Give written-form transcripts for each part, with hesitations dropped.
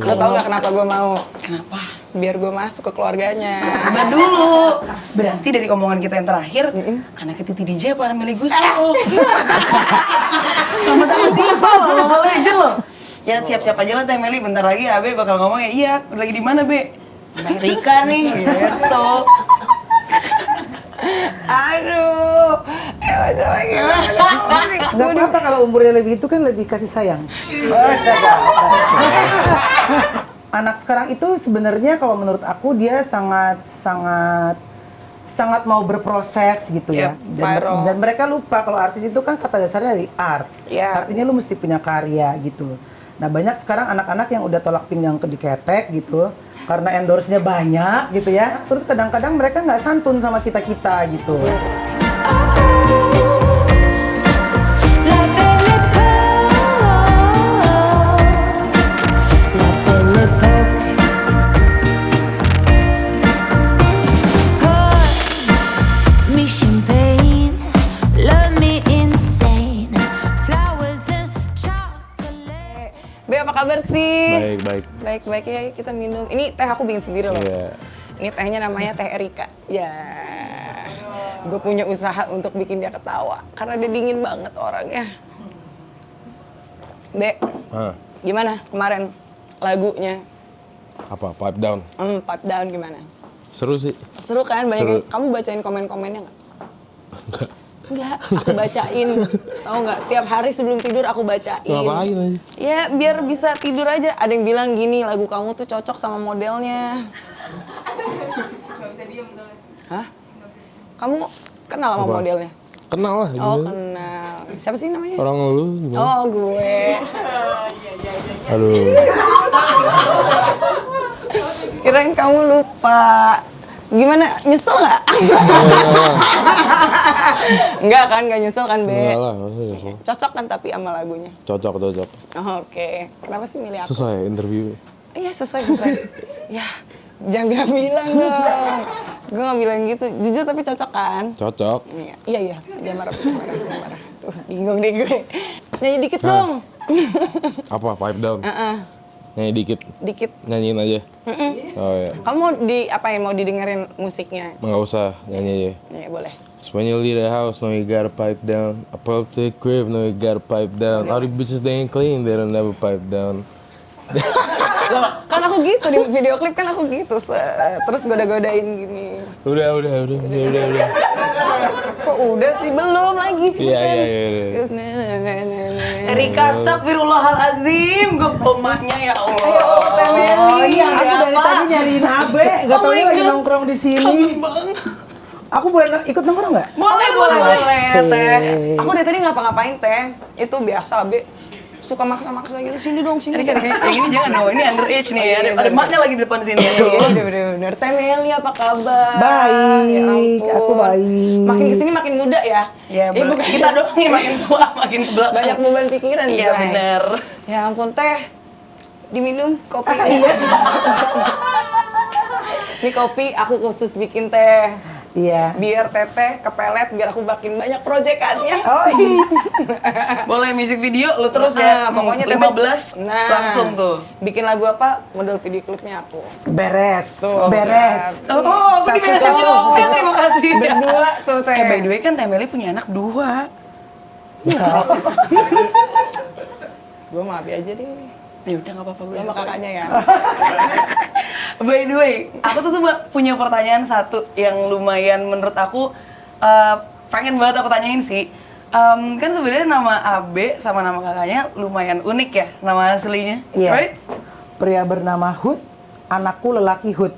Lo tau gak kenapa gue mau? Kenapa? Biar gue masuk ke keluarganya. Sabar dulu. Berarti dari omongan kita yang terakhir, anaknya Titi DJ apa Meli Guslo? Sama-sama diva loh, Mobile Legend loh. Ya siap-siap aja lah Teh Meli, bentar lagi Abe bakal ngomong ya, iya, lagi di mana Be? Amerika nih, gitu. Aduh, baca lagi. Nggak apa-apa kalau umurnya lebih itu kan lebih kasih sayang. Anak sekarang itu sebenarnya kalau menurut aku dia sangat mau berproses gitu ya. Dan mereka lupa kalau artis itu kan kata dasarnya dari art. Artinya lu mesti punya karya gitu. Nah banyak sekarang anak-anak yang udah tolak pinggang ke diketek gitu karena endorse-nya banyak gitu ya. Terus kadang-kadang mereka nggak santun sama kita-kita gitu. Be, apa kabar sih? Baik. Baik ya, kita minum. Ini teh aku bikin sendiri loh. Iya. Ini tehnya namanya Teh Erika. Ya. Gue punya usaha untuk bikin dia ketawa karena dia dingin banget orangnya. Be, gimana kemarin lagunya? Apa? Pipe Down? Pipe Down gimana? Seru sih. Seru kan? Banyak Seru. yang, kamu bacain komen-komennya nggak? Enggak, aku bacain. Tahu nggak? Tiap hari sebelum tidur aku bacain. Ngapain aja? Ya biar bisa tidur aja. Ada yang bilang gini, lagu kamu tuh cocok sama modelnya. Gak bisa diem tuh. Hah? Kamu kenal sama Apa? modelnya? Kenal lah. Oh gimana? kenal. Siapa sih namanya? Orang lu gimana? Oh gue. Aduh. Kirain kamu lupa. Gimana? Nyesel nggak? Enggak kan? Nggak nyesel kan, Be? Enggak lah, maksudnya nyesel. Cocok kan tapi sama lagunya? Cocok. Oh, oke. Kenapa sih milih aku? Sesuai interview. Iya, sesuai. Ya, jangan bilang-bilang dong. Gue nggak bilang gitu. Jujur tapi cocok kan? Cocok. Iya. Jangan marah. Bingung deh gue. Nyanyi dikit dong. Apa? Pipe Down? Nyanyi dikit. Nyanyiin aja. Oh iya. Kamu mau diapain? Mau didengerin musiknya? Nggak usah, nyanyi aja. Iya, boleh. When you leave the house, know you gotta pipe down. I pull up to the crib, know you gotta pipe down. All the bitches they ain't clean, they don't never pipe down. Loh, kan aku gitu di video klip kan aku gitu. Terus goda-godain gini. Udah. Kok udah sih? Belum lagi. Iya. Erika, astagfirullahaladzim, gue pomanya ya Allah. Ayo, Teh Meli. Iya, Aku dari tadi nyariin Abe, nggak tahu dia lagi nongkrong di sini. Aku boleh ikut nongkrong nggak? Boleh, Teh. Asik. Aku dari tadi ngapa-ngapain, Teh. Itu biasa, Be. Suka maksa-maksa gitu. Sini dong. Erika, kayak gini jangan dong, ini underage nih ya. Ada emaknya lagi di depan sini. Iya, bener. Teh Meli apa kabar? Baik, Ya ampun. aku baik. Makin kesini makin muda ya? Ya, bukan kita doang yang makin tua, makin ke belakang. banyak beban pikiran. Iya, Zai. bener. Ya ampun, Teh. Diminum kopi. Iya. Ini kopi aku khusus bikin teh. Iya. Biar teteh kepelet, biar aku makin banyak proyekannya. Oh iya. Boleh music video lu terus ya, pokoknya 15 nah, langsung tuh. Bikin lagu apa, model video klipnya aku. Beres. Tuh, Beres. Oh, aku Satu diberesin tuh. juga, terima kasih. Berdua tuh teh. By the way kan Teh Meli punya anak 2. Gue maaf aja deh. Ya udah nggak apa-apa gue. Sama kakaknya ya. By the way, aku tuh coba punya pertanyaan satu yang lumayan menurut aku pengen banget aku tanyain sih. Kan sebenarnya nama Abe sama nama kakaknya lumayan unik ya, nama aslinya, Iya. right? Pria bernama Hud, anakku lelaki Hud.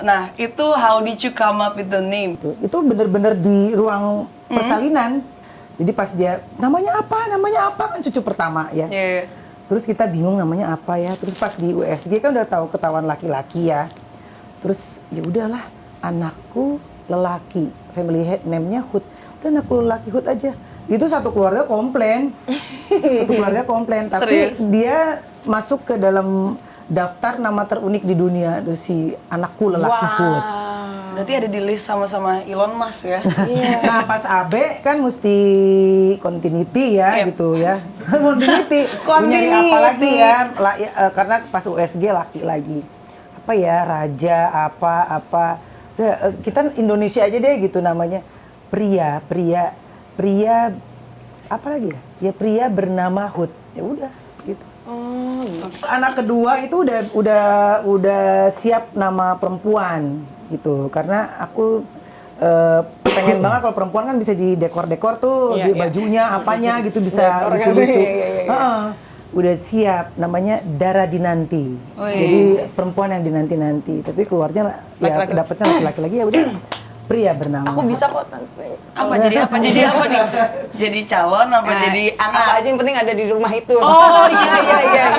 Nah, itu how did you come up with the name? Itu bener-bener di ruang persalinan. Jadi pas dia namanya apa kan cucu pertama ya. Yeah. Terus kita bingung namanya apa ya. Terus pas di USG kan udah tahu ketahuan laki-laki ya. Terus ya udahlah anakku lelaki, family name-nya Hud. Udah anakku lelaki Hud aja. Itu satu keluarga komplain. Tapi dia masuk ke dalam daftar nama terunik di dunia itu si anakku lelaki Hud. Berarti ada di list sama-sama Elon Musk ya? Nah pas AB kan mesti continuity ya gitu ya. Continuity. Nyari apa lagi ya? Karena pas USG laki lagi. Apa ya, raja apa. Udah, kita Indonesia aja deh gitu namanya. Pria apa lagi ya? Ya pria bernama Hud. Ya udah gitu. Anak kedua itu udah siap nama perempuan gitu. Karena aku pengen banget kalau perempuan kan bisa di dekor-dekor tuh, di bajunya apanya gitu bisa lucu-lucu. Udah siap, namanya Dara Dinanti. Jadi perempuan yang dinanti-nanti, tapi keluarnya ya dapetnya laki-laki lagi ya udah pria bernama. Aku bisa kok tante. Jadi apa nih? Jadi calon apa jadi anak? Apa aja yang penting ada di rumah itu. Oh iya.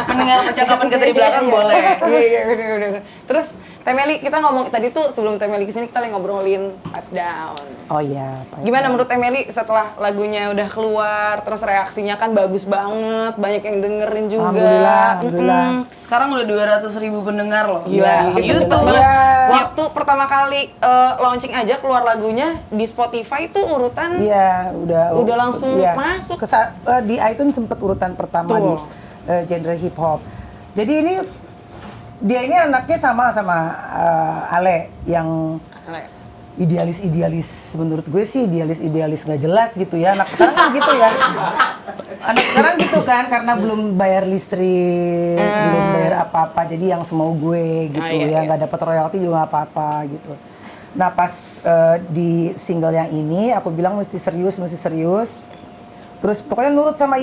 Mendengar percakapan kita di belakang boleh. Iya bener. Terus Teh Meli, kita ngomong tadi tuh sebelum Teh Meli kesini kita lagi ngobrolin Pipe Down. Oh iya. Gimana menurut Teh Meli setelah lagunya udah keluar, terus reaksinya kan bagus banget, banyak yang dengerin juga. Alhamdulillah. Sekarang udah 200.000 pendengar loh. Gila, itu cepet banget. Iya. Waktu pertama kali launching aja keluar lagunya di Spotify tuh urutan. Iya, udah langsung masuk. Di iTunes sempet urutan pertama di genre hip hop. Jadi dia ini anaknya sama Ale yang idealis menurut gue sih idealis nggak jelas gitu ya. Anak sekarang kan gitu ya. Anak sekarang gitu kan karena belum bayar listrik, belum bayar apa-apa, jadi yang semau gue gitu ya, nggak dapat royalti juga apa-apa gitu. Nah pas di single yang ini aku bilang mesti serius. Terus pokoknya nurut sama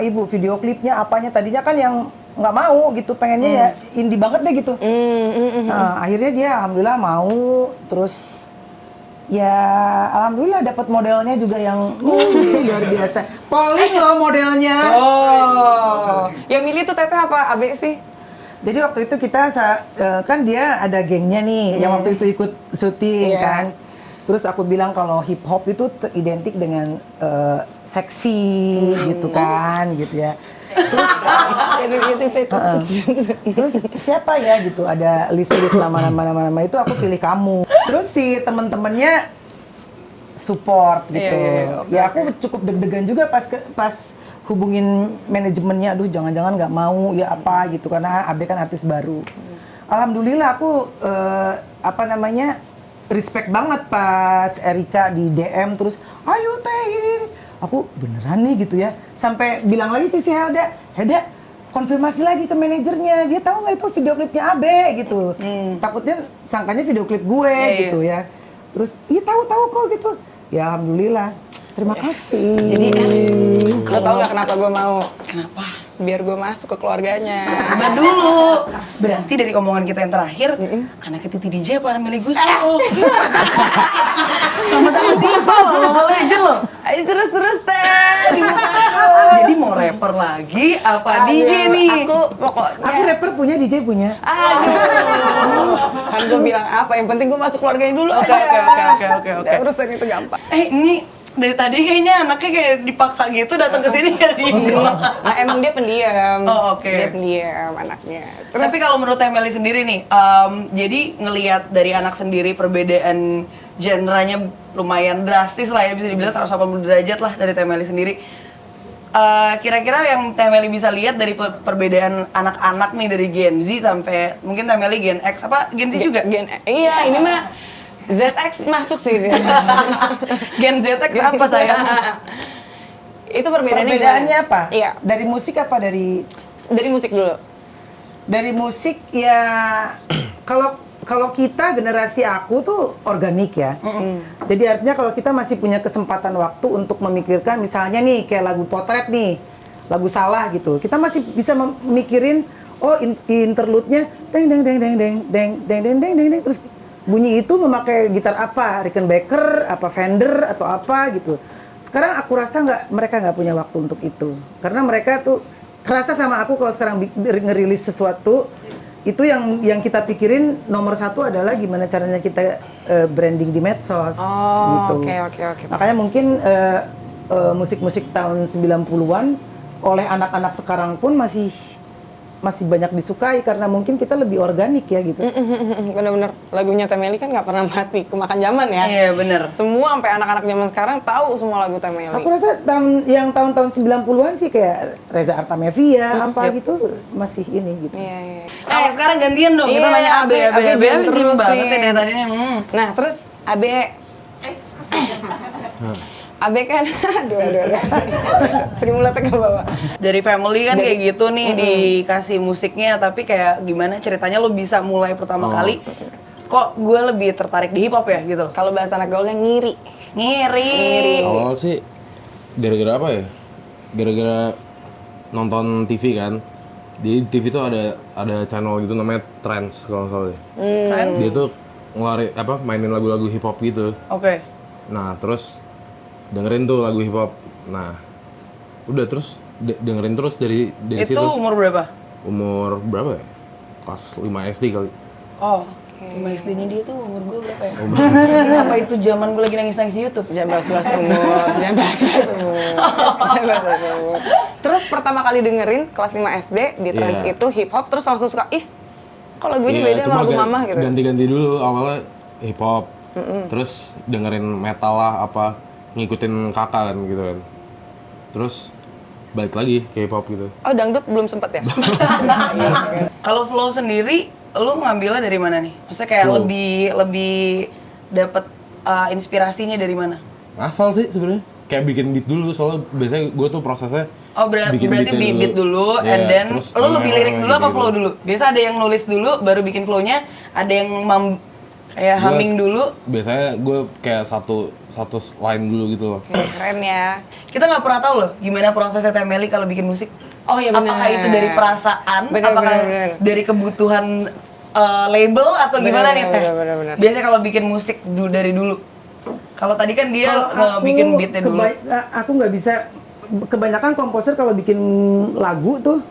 ibu, video klipnya apanya tadinya kan yang nggak mau gitu, pengennya ya indie banget deh gitu. Nah, akhirnya dia alhamdulillah mau, terus ya alhamdulillah dapat modelnya juga yang luar biasa. Polling loh modelnya. Yang milih tuh Teteh apa Abe sih? Jadi waktu itu kita kan dia ada gengnya nih yang waktu itu ikut syuting kan. Terus aku bilang kalau hip hop itu identik dengan seksi gitu kan gitu ya. Terus siapa ya gitu, ada list nama itu aku pilih kamu. Terus si temen-temennya support gitu. Ya aku cukup deg-degan juga pas hubungin manajemennya, aduh jangan-jangan nggak mau ya apa gitu karena Abe kan artis baru. Alhamdulillah aku respect banget pas Erika di DM terus ayo Teh ini. Aku beneran nih gitu ya. Sampai bilang lagi ke si Helda konfirmasi lagi ke manajernya. Dia tahu nggak itu video klipnya Abe gitu. Takutnya sangkanya video klip gue gitu ya. Terus iya tahu kok gitu. Ya alhamdulillah. Terima kasih. Jadi lo tau nggak kenapa gue mau? Kenapa? Biar gue masuk ke keluarganya. Sabar dulu. Berarti dari omongan kita yang terakhir, anaknya Titi DJ apa anak Meli Guslo? Sama-sama diva loh, Mama Legend loh. Ayo terus Teh. Jadi mau rapper lagi apa DJ nih? Aku rapper punya, DJ punya. Kan gue bilang apa? Yang penting gue masuk keluarganya dulu. Oke. Urusan itu gampang. Ini dari tadi kayaknya anaknya kayak dipaksa gitu datang ke sini ya. Nah, emang dia pendiam. Oh, oke. Dia pendiam anaknya. Terus, tapi kalau menurut Teh Meli sendiri nih, jadi ngelihat dari anak sendiri perbedaan genrenya lumayan drastis lah ya, bisa dibilang 180 derajat lah dari Teh Meli sendiri. Kira-kira yang Teh Meli bisa lihat dari perbedaan anak-anak nih dari Gen Z sampai mungkin Teh Meli Gen X apa Gen Z juga? Iya, ini mah ZX masuk sih. Gen ZX apa saya? Itu perbedaannya apa? Iya. Dari musik apa dari musik dulu? Dari musik ya kalau kita generasi aku tuh organik ya. Jadi artinya kalau kita masih punya kesempatan waktu untuk memikirkan misalnya nih kayak lagu Potret nih, lagu Salah gitu. Kita masih bisa memikirin interlude-nya deng deng deng deng deng deng deng deng deng deng terus bunyi itu memakai gitar apa, Rickenbacker, apa Fender atau apa gitu. Sekarang aku rasa mereka nggak punya waktu untuk itu, karena mereka tuh kerasa sama aku kalau sekarang ngerilis sesuatu itu yang kita pikirin nomor satu adalah gimana caranya kita branding di medsos gitu. Oke. Makanya mungkin musik-musik tahun 90-an oleh anak-anak sekarang pun masih masih banyak disukai karena mungkin kita lebih organik ya gitu. Bener-bener lagunya Temeli kan nggak pernah mati kemakan zaman ya. Iya bener. Semua sampai anak-anak zaman sekarang tahu semua lagu Temeli. Aku rasa tahun-tahun 90-an sih kayak Reza Artamevia gitu masih ini gitu. Iya. Sekarang gantian dong, kita nanya Abe terus banget nih. ya dari tadi nih. Nah terus Abe Abe kan, aduh. Sri Mulatnya ke bawah. Dari family kan kayak gitu nih, dikasih musiknya, tapi kayak gimana ceritanya lo bisa mulai pertama kali, kok gue lebih tertarik di hip hop ya gitu. Kalau bahasa anak gaulnya ngiri. Awal sih gara-gara apa ya? Gara-gara nonton TV kan. Di TV tuh ada channel gitu namanya Trends kalau nggak salah deh. Trends? Dia tuh mainin lagu-lagu hip hop gitu. Oke. Nah, terus dengerin tuh lagu hip hop. Nah, udah terus dengerin terus dari Itu situ. umur berapa? Umur berapa ya? Kelas 5 SD kali. Oh, 5 SD-nya dia tuh umur gue berapa ya? Apa itu zaman gue lagi nangis-nangis di YouTube? Jangan bahas-bahas umur, jangan bahas-bahas umur. Terus pertama kali dengerin kelas 5 SD di Trans Iya. itu hip hop, terus langsung suka, ih kok lagunya Iya, beda sama cuma lagu mama gitu. Ganti-ganti dulu, awalnya hip hop. Terus dengerin metal lah apa, ngikutin kakak kan gitu kan. Terus balik lagi ke hip hop gitu. Oh dangdut belum sempet ya? Kalau flow sendiri, lu ngambilnya dari mana nih? Maksudnya kayak Flow. lebih dapet inspirasinya dari mana? Asal sih sebenarnya. Kayak bikin beat dulu, soalnya biasanya gue tuh prosesnya Oh berarti beatnya beat dulu, Iya, and then terus lu lebih lirik dulu apa gitu-gitu. flow dulu? Biasa ada yang nulis dulu, baru bikin flownya, ada yang kayak Gua humming dulu. Biasanya gue kayak satu line dulu gitu loh. Keren ya. Kita nggak pernah tahu loh gimana prosesnya Temeli kalau bikin musik. Oh iya benar. Apakah itu dari perasaan, Benar, apakah benar. dari kebutuhan label atau gimana nih Teh? Benar. Biasanya kalau bikin musik dari dulu. Kalau tadi kan dia Kalau bikin beatnya dulu. Aku nggak bisa, kebanyakan komposer kalau bikin lagu tuh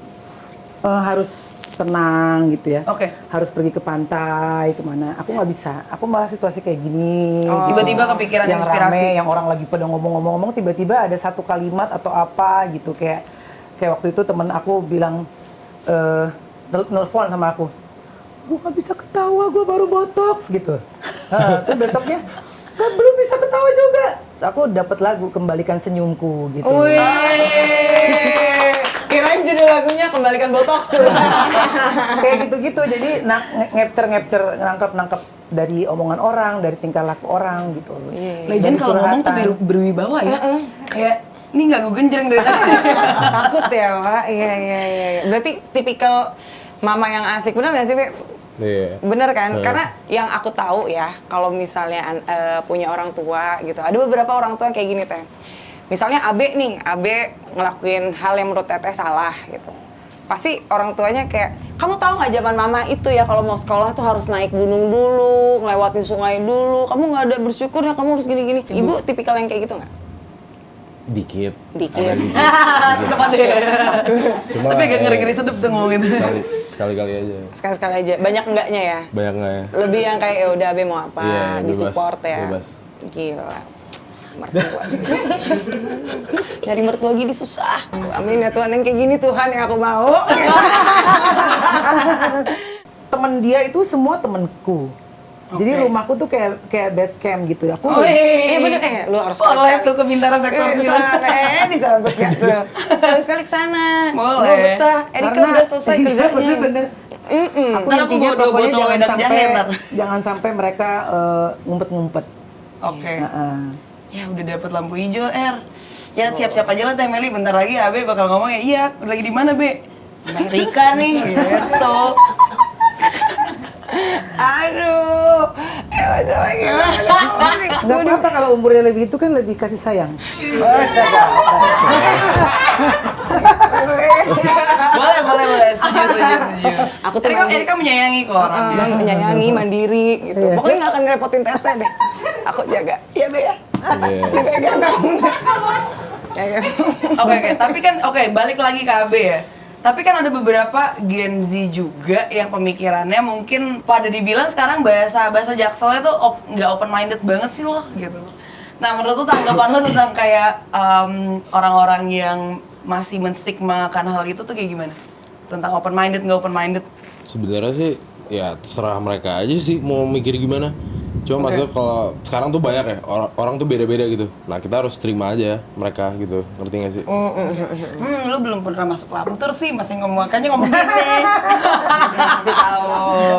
harus tenang gitu ya. Oke. Harus pergi ke pantai, kemana. Aku nggak bisa. Aku malah situasi kayak gini. Tiba-tiba kepikiran yang inspirasi. rame, yang orang lagi pada ngomong-ngomong, tiba-tiba ada satu kalimat atau apa gitu. Kayak waktu itu temen aku bilang, nelfon sama aku. Gue nggak bisa ketawa, gue baru botox gitu. Terus besoknya, belum bisa ketawa juga. Terus aku dapat lagu Kembalikan Senyumku gitu. Kirain judul lagunya Kembalikan Botox tuh. Kayak gitu-gitu. Jadi nangkep nangkep dari omongan orang, dari tingkah laku orang gitu. Legend Dari kalau ngomong tuh curhatan. berwibawa ya. Kayak ini nggak gue genjreng dari tadi. Takut ya, Wak. Iya. Berarti tipikal mama yang asik, bener nggak sih, Be? Iya. Bener kan? Karena yang aku tahu ya, kalau misalnya punya orang tua gitu, ada beberapa orang tua yang kayak gini Teh. Misalnya Abe ngelakuin hal yang menurut Teteh salah gitu. Pasti orang tuanya kayak, kamu tahu nggak zaman mama itu ya kalau mau sekolah tuh harus naik gunung dulu, ngelewatin sungai dulu. Kamu nggak ada bersyukur ya, kamu harus gini-gini. Ibu tipikal yang kayak gitu nggak? Dikit. Dikit. Ada dikit. Tetep ada ya. Cuma Tapi agak ngeri-ngeri sedep tuh ngomong gitu. sekali-kali aja. Sekali-sekali aja. Banyak enggaknya ya? Banyak nggak ya? Lebih yang kayak ya udah Abe mau apa, Iya, bebas, disupport ya. bebas. Gila. Mertua. Nyari mertua gini susah. Amin ya Tuhan, yang kayak gini Tuhan yang aku mau. Temen dia itu semua temenku. Jadi rumahku tuh kayak base camp gitu ya. Aku Iya bener, lu harus Boleh tuh ke Bintaro sektor 9. disambut ya tuh. Sekali-sekali ke sana. Boleh. Gua betah. Erika udah selesai kerjanya. Bener-bener. Aku Ntar aku intinya bawa dua pokoknya botol wedang jahe, ntar. jangan sampai mereka ngumpet-ngumpet. Oke. Heeh. Ya udah dapet lampu hijau, Ya siap-siap aja lah Teh Meli, bentar lagi Abe bakal ngomong ya, iya, udah lagi di mana Be? Amerika nih, gitu. Aduh. Baca lagi. Nggak apa-apa kalau umurnya lebih itu kan lebih kasih sayang. Boleh, setuju. Aku tuh Erika menyayangi kok orangnya. menyayangi, mandiri gitu. Pokoknya nggak akan ngerepotin Teteh deh. Aku jaga. Iya Be ya. Iya. Dipegang kamu. Ya. Oke, tapi kan balik lagi ke AB ya. Tapi kan ada beberapa Gen Z juga yang pemikirannya mungkin pada dibilang sekarang bahasa Jakselnya tuh nggak open minded banget sih loh gitu. Nah menurut lu tanggapan lu tentang kayak orang-orang yang masih menstigmakan hal itu tuh kayak gimana? tentang open minded nggak open minded? Sebenarnya sih ya terserah mereka aja sih mau mikir gimana. Cuma maksudnya kalau sekarang tuh banyak ya orang tuh beda-beda gitu. Nah kita harus terima aja mereka gitu, ngerti gak sih? Lu belum pernah masuk lamtur sih, masih makanya ngomong gini. Masih tahu.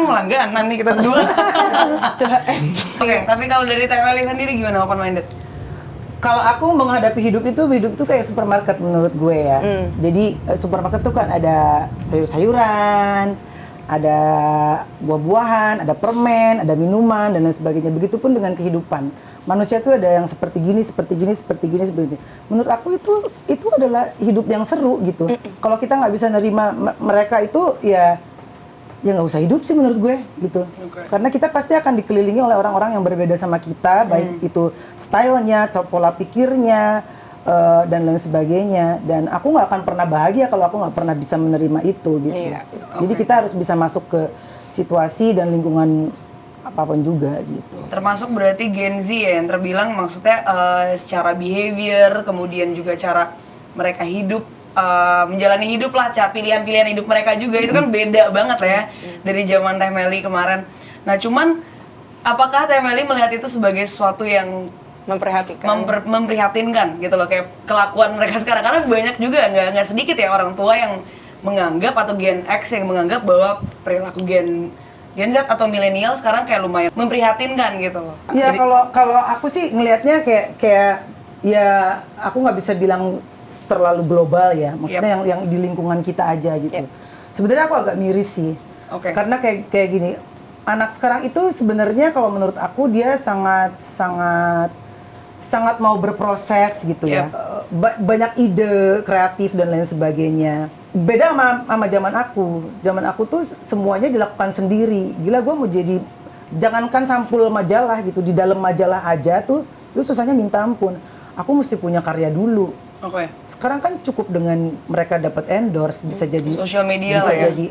Langganan nih kita berdua. Oke, tapi kalau dari Teh Meli sendiri gimana open minded? Kalau aku menghadapi hidup itu kayak supermarket menurut gue ya. Jadi supermarket tuh kan ada sayur-sayuran, ada buah-buahan, ada permen, ada minuman dan lain sebagainya. Begitupun dengan kehidupan. Manusia tuh ada yang seperti gini, seperti gini, seperti gini, seperti ini. Menurut aku itu adalah hidup yang seru gitu. Kalau kita nggak bisa nerima mereka itu ya nggak usah hidup sih menurut gue gitu. Karena kita pasti akan dikelilingi oleh orang-orang yang berbeda sama kita, baik itu stylenya, pola pikirnya, dan lain sebagainya. Dan aku nggak akan pernah bahagia kalau aku nggak pernah bisa menerima itu gitu. Jadi kita harus bisa masuk ke situasi dan lingkungan apapun juga gitu. Termasuk berarti Gen Z ya yang terbilang maksudnya secara behavior, kemudian juga cara mereka hidup, menjalani hidup lah, pilihan-pilihan hidup mereka juga itu kan beda banget lah ya dari zaman Teh Meli kemarin. Nah cuman apakah Teh Meli melihat itu sebagai sesuatu yang memprihatinkan gitu loh, kayak kelakuan mereka sekarang? Karena banyak juga, nggak sedikit ya orang tua yang menganggap atau Gen X yang menganggap bahwa perilaku Gen Z atau milenial sekarang kayak lumayan memprihatinkan gitu loh. Ya kalau aku sih ngelihatnya kayak ya aku nggak bisa bilang terlalu global ya, maksudnya yang di lingkungan kita aja gitu. Sebenarnya aku agak miris sih, karena kayak gini, anak sekarang itu sebenarnya kalau menurut aku dia sangat mau berproses gitu ya, banyak ide kreatif dan lain sebagainya. Beda sama zaman aku tuh semuanya dilakukan sendiri. Gila, gue mau jadi, jangankan sampul majalah gitu, di dalam majalah aja tuh itu susahnya minta ampun. Aku mesti punya karya dulu. Sekarang kan cukup dengan mereka dapat endorse, bisa jadi sosial media bisa lah ya, jadi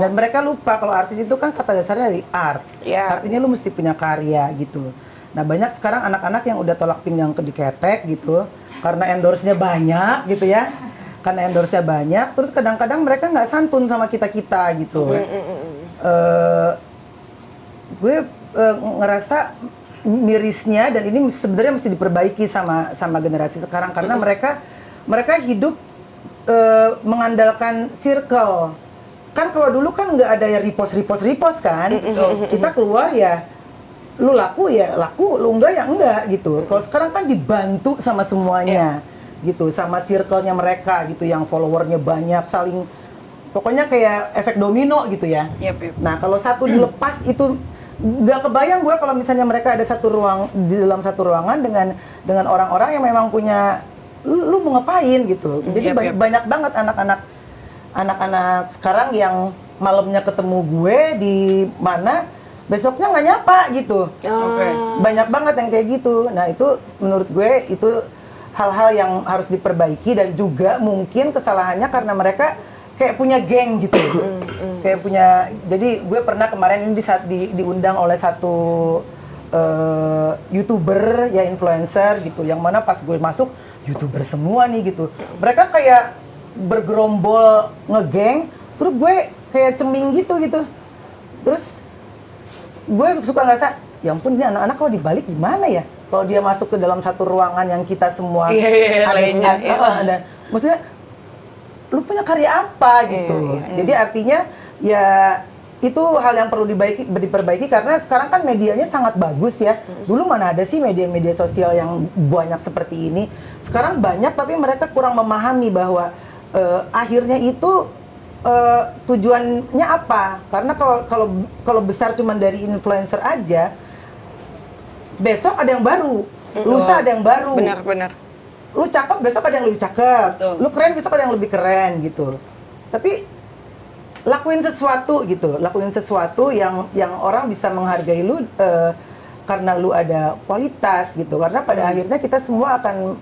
dan mereka lupa kalau artis itu kan kata dasarnya dari art. Artinya lu mesti punya karya gitu. Nah banyak sekarang anak-anak yang udah tolak pinggang diketek gitu karena endorse-nya banyak gitu ya. Karena endorse-nya banyak, terus kadang-kadang mereka nggak santun sama kita-kita gitu. Gue ngerasa mirisnya, dan ini sebenarnya mesti diperbaiki sama generasi sekarang karena mereka hidup mengandalkan circle. Kan kalau dulu kan nggak ada ya repost kan. Kita keluar ya lu laku, lu enggak ya enggak gitu. Kalau sekarang kan dibantu sama semuanya. Gitu, sama circle-nya mereka gitu, yang followernya banyak, saling pokoknya kayak efek domino gitu ya. Nah kalau satu dilepas itu nggak kebayang gue kalau misalnya mereka ada di dalam satu ruangan dengan orang-orang yang memang punya lu mau ngapain gitu. Jadi banyak banget anak-anak sekarang yang malamnya ketemu gue di mana, besoknya nggak nyapa gitu. Banyak banget yang kayak gitu. Nah itu menurut gue itu hal-hal yang harus diperbaiki, dan juga mungkin kesalahannya karena mereka kayak punya geng gitu. Kayak punya, jadi gue pernah kemarin ini diundang oleh satu YouTuber ya, influencer gitu, yang mana pas gue masuk YouTuber semua nih gitu. Mereka kayak bergerombol ngegeng, terus gue kayak ceming gitu. Terus gue suka ngerasa, ya ampun ini anak-anak kalau dibalik gimana ya? Kalau dia masuk ke dalam satu ruangan yang kita semua ada, maksudnya lu punya karya apa gitu. Jadi artinya ya itu hal yang perlu diperbaiki karena sekarang kan medianya sangat bagus ya. Dulu mana ada sih media-media sosial yang banyak seperti ini. Sekarang banyak tapi mereka kurang memahami bahwa akhirnya itu tujuannya apa. Karena kalau besar cuman dari influencer aja, besok ada yang baru, lusa ada yang baru. Benar. Lu cakep, besok ada yang lebih cakep. Lu keren, besok ada yang lebih keren gitu. Tapi lakuin sesuatu gitu, yang orang bisa menghargai lu karena lu ada kualitas gitu. Karena pada akhirnya kita semua akan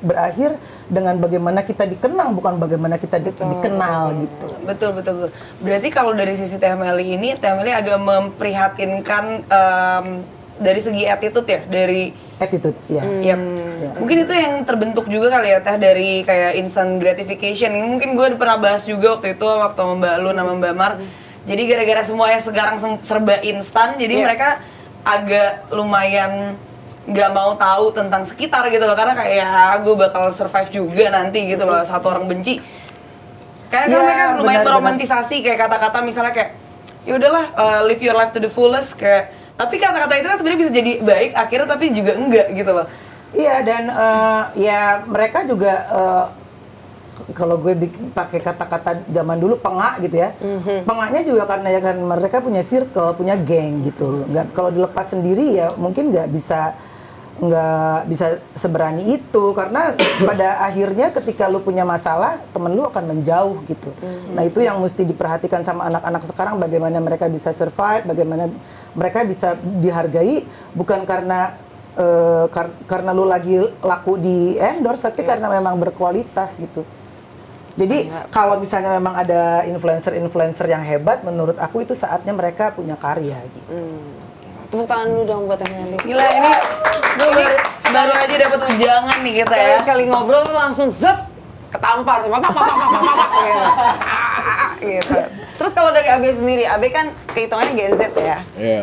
berakhir dengan bagaimana kita dikenang, bukan bagaimana kita dikenal gitu. Betul. Berarti kalau dari sisi Teh Meli ini, Teh Meli agak memprihatinkan dari segi attitude ya, dari Attitude, ya. Yap. Mungkin itu yang terbentuk juga kali ya Teh dari kayak instant gratification. Ini mungkin gue pernah bahas juga waktu itu waktu sama Mbak Lu sama Mbak Mar. Jadi gara-gara semuanya sekarang serba instan, jadi mereka agak lumayan nggak mau tahu tentang sekitar gitu loh, karena kayak ya gue bakal survive juga nanti gitu loh, satu orang benci. Karena Ya, mereka lumayan benar. meromantisasi kayak kata-kata misalnya kayak ya udahlah live your life to the fullest kayak, tapi kata-kata itu kan sebenarnya bisa jadi baik akhirnya tapi juga enggak gitu loh. Iya, dan ya mereka juga kalau gue pakai kata-kata zaman dulu pengak gitu ya. Pengaknya juga karena ya kan mereka punya circle, punya geng gitu. Nggak, kalau dilepas sendiri ya mungkin nggak bisa seberani itu, karena pada akhirnya ketika lu punya masalah temen lu akan menjauh gitu. Nah itu yang mesti diperhatikan sama anak-anak sekarang, bagaimana mereka bisa survive, bagaimana mereka bisa dihargai bukan karena karena lu lagi laku di endorse, tapi karena memang berkualitas gitu. Jadi kalau misalnya memang ada influencer yang hebat, menurut aku itu saatnya mereka punya karya gitu. Tepuk tangan dulu dong buat Teh Meli. Gila ini baru aja dapat ujangan nih kita ya. Sekali ngobrol tuh langsung zet ketampar tuh, gitu. Gitu. Terus kalau dari Abe sendiri, Abe kan kehitungannya Gen Z ya. Iya.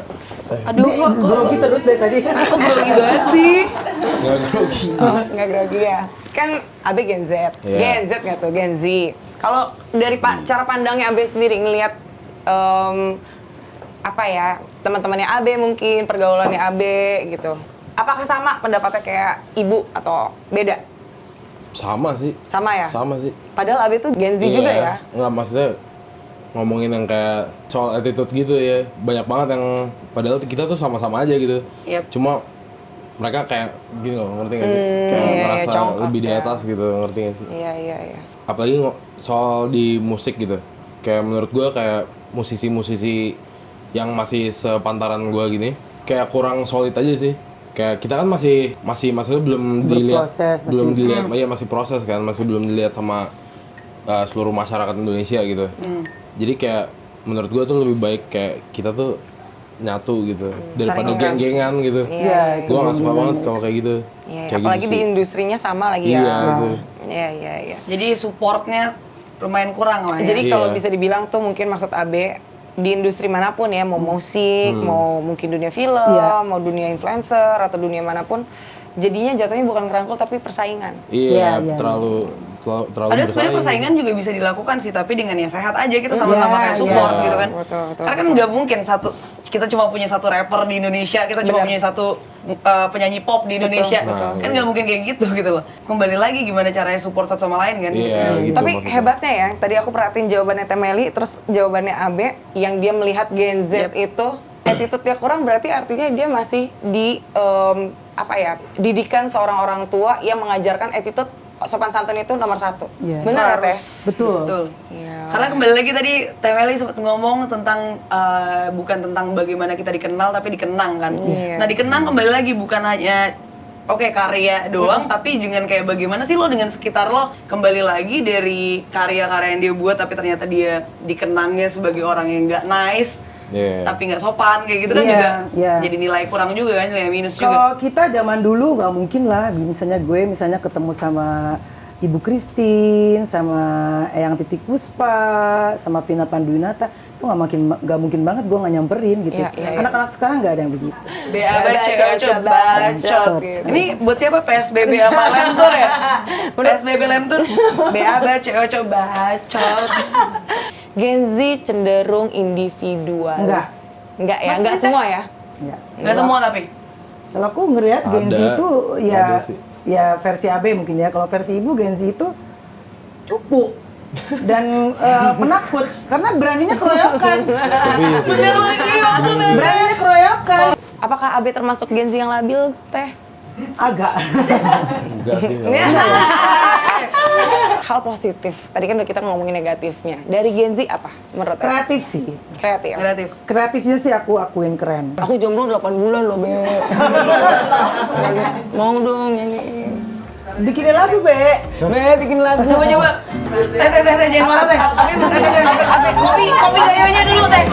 Aduh kok Grogi terus dari tadi. kok grogi banget sih. Nggak grogi. Oh, nggak grogi ya. Kan Abe Gen Z. Iya. Gen Z nggak tuh, Gen Z. Kalau dari cara pandangnya Abe sendiri ngelihat apa ya, teman-temannya Abe mungkin, pergaulannya Abe gitu. Apakah sama pendapatnya kayak ibu atau beda? Sama sih. Sama ya? Sama sih. Padahal Abe tuh Gen Z juga ya? Nggak, maksudnya ngomongin yang kayak soal attitude gitu ya, banyak banget yang padahal kita tuh sama-sama aja gitu. Yep. Cuma mereka kayak gini loh, ngerti nggak sih? Kayak iya, merasa congkak lebih di ya. atas gitu, ngerti nggak sih? Iya, iya, iya. Apalagi soal di musik gitu. Kayak menurut gua kayak musisi-musisi yang masih sepantaran gua gini, kayak kurang solid aja sih. Kayak kita kan masih maksudnya belum dilihat, Berproses, masih- belum dilihat, iya masih proses kan, masih belum dilihat sama seluruh masyarakat Indonesia gitu. Jadi kayak menurut gua tuh lebih baik kayak kita tuh nyatu gitu daripada Saling geng-gengan gitu. Iya, itu Gua nggak suka banget kalau kayak gitu. Iya, Kayak apalagi gitu di sih. industrinya sama lagi Iya, ya. itu. Iya, iya, iya. Jadi supportnya lumayan kurang lah ya. Jadi Iya. kalau bisa dibilang tuh mungkin maksud Abe di industri manapun ya, mau musik, mau mungkin dunia film, Iya. mau dunia influencer atau dunia manapun, jadinya jatuhnya bukan kerangkul tapi persaingan. Iya, Iya, iya. terlalu Ada sebenarnya persaingan juga bisa dilakukan sih, tapi dengan yang sehat aja, kita sama-sama Iya, kayak support iya. gitu kan. Betul, betul, Karena kan nggak mungkin kita cuma punya satu rapper di Indonesia, kita cuma punya satu penyanyi pop di Indonesia. betul. Kan nggak mungkin kayak gitu loh. Kembali lagi gimana caranya support satu sama lain kan. Iya, gitu Tapi maksudnya. hebatnya ya, tadi aku perhatiin jawabannya Temeli, terus jawabannya Abe, yang dia melihat Gen Z itu attitude-nya kurang, berarti artinya dia masih di didikan seorang orang tua yang mengajarkan attitude sopan santun itu nomor 1. Iya. Benar ya Teh? Betul. Betul. Iya. Karena kembali lagi tadi Temeli sempat ngomong tentang bukan tentang bagaimana kita dikenal tapi dikenang kan. Iya. Nah dikenang kembali lagi bukan hanya karya doang, tapi dengan kayak bagaimana sih lo dengan sekitar lo, kembali lagi dari karya-karya yang dia buat tapi ternyata dia dikenangnya sebagai orang yang nggak nice, Iya. tapi nggak sopan kayak gitu kan Iya, juga iya. jadi nilai kurang juga kan, nilai minus juga. Kalau kita zaman dulu nggak mungkin lah, misalnya ketemu sama Ibu Christine, sama Eyang Titik Puspa, sama Vina Panduwinata, itu nggak mungkin banget gue nggak nyamperin gitu. Iya, iya, iya. Anak-anak sekarang nggak ada yang begitu. Bacot. Bacot. Ini buat siapa? PSBB sama Lemtur ya? PSBB Lemtur. Bacot. Gen Z cenderung individualis. Enggak. Enggak ya, Mas, enggak bisa? semua ya. Ya. Nggak semua tapi. Kalau aku ngeliat Gen Z Ada. itu Ada sih. ya versi AB mungkin ya. Kalau versi ibu Gen Z itu cupu dan penakut karena beraninya keroyokan. Tapi iya sih. Bener lagi, aku tuh. Beraninya keroyokan. Apakah Abe termasuk Gen Z yang labil, Teh? Agak. Enggak sih. Hal positif. Tadi kan udah kita ngomongin negatifnya. Dari Gen Z apa menurut Teh? Kreatif sih. Kreatif. Kreatif. Kreatifnya sih aku akuin keren. Aku jomblo 8 bulan loh, Be. Mau dong nyanyi. Bikinin lagu, Be. Be, bikin lagu. Coba. Teh, jangan marah teh. Kopi gayanya dulu teh.